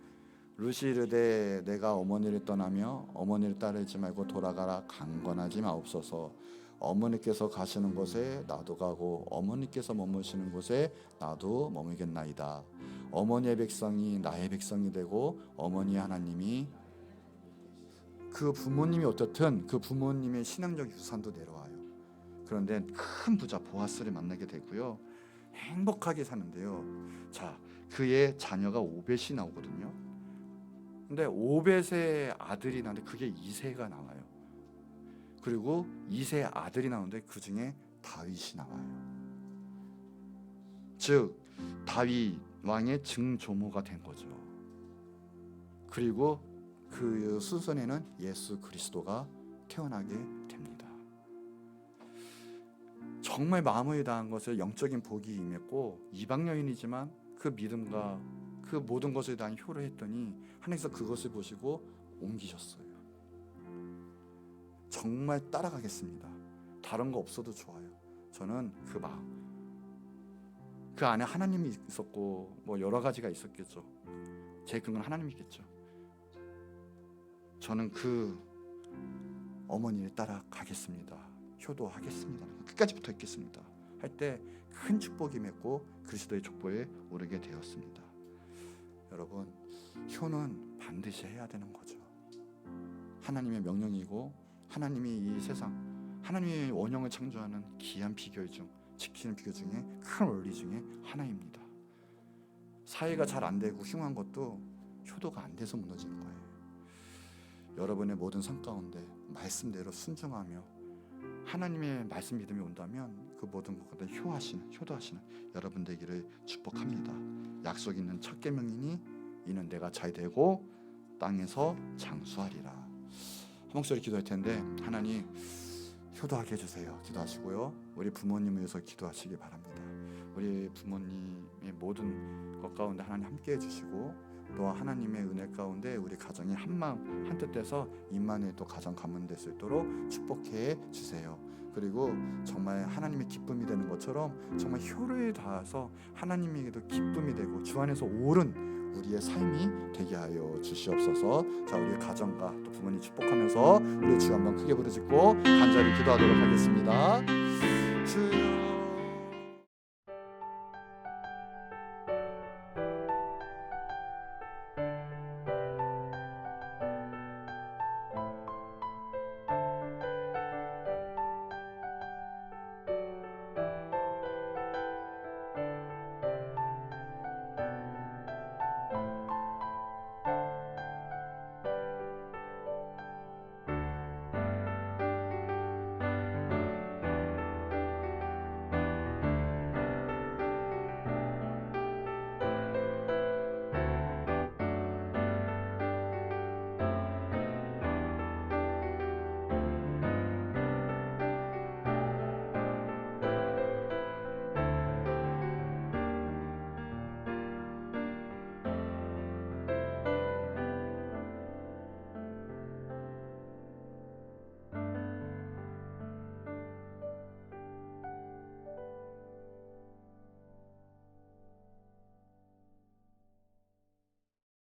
룻이 이르되 내가 어머니를 떠나며 어머니를 따르지 말고 돌아가라. 강건하지 마옵소서. 어머니께서 가시는 곳에 나도 가고 어머니께서 머무시는 곳에 나도 머물겠나이다. 어머니의 백성이 나의 백성이 되고 어머니의 하나님이, 그 부모님이 어떻든 그 부모님의 신앙적 유산도 내려와요. 그런데 큰 부자 보아스를 만나게 되고요. 행복하게 사는데요. 자, 그의 자녀가 오벳이 나오거든요. 근데 오벳의 아들이 나는데 그게 이새가 나와요. 그리고 이새의 아들이 나오는데 그 중에 다윗이 나와요. 즉 다윗 왕의 증조모가 된 거죠. 그리고 그 수선에는 예수 그리스도가 태어나게 됩니다. 정말 마음을 다한 것을 영적인 복이 임했고, 이방 여인이지만 그 믿음과 그 모든 것을 다한 효를 했더니 하나님께서 그것을 보시고 옮기셨어요. 정말 따라가겠습니다. 다른 거 없어도 좋아요. 저는 그 마음, 그 안에 하나님이 있었고 뭐 여러 가지가 있었겠죠. 제 근거는 하나님이겠죠. 저는 그 어머니를 따라가겠습니다. 효도하겠습니다. 끝까지 붙어 있겠습니다. 할 때 큰 축복이 맺고 그리스도의 족보에 오르게 되었습니다. 여러분, 효는 반드시 해야 되는 거죠. 하나님의 명령이고 하나님이 이 세상, 하나님의 원형을 창조하는 귀한 비결 중, 지키는 비결 중에 큰 원리 중에 하나입니다. 사회가 잘 안 되고 흉한 것도 효도가 안 돼서 무너지는 거예요. 여러분의 모든 삶 가운데 말씀대로 순종하며 하나님의 말씀 믿음이 온다면 그 모든 것보다 효도하시는 여러분 되기를 축복합니다. 약속 있는 첫 계명이니 이는 내가 잘 되고 땅에서 장수하리라. 한 목소리 기도할 텐데, 하나님 효도하게 해주세요. 기도하시고요. 우리 부모님을 위해서 기도하시기 바랍니다. 우리 부모님의 모든 것 가운데 하나님 함께 해주시고, 또 하나님의 은혜 가운데 우리 가정이 한마음 한뜻돼서 임마누엘 또 가정 가문될 수 있도록 축복해 주세요. 그리고 정말 하나님의 기쁨이 되는 것처럼 정말 효를 다해서 하나님에게도 기쁨이 되고 주 안에서 옳은 우리의 삶이 되게 하여 주시옵소서. 자, 우리의 가정과 또 부모님 축복하면서 우리 주 한번 크게 부르짖고 간절히 기도하도록 하겠습니다. 주여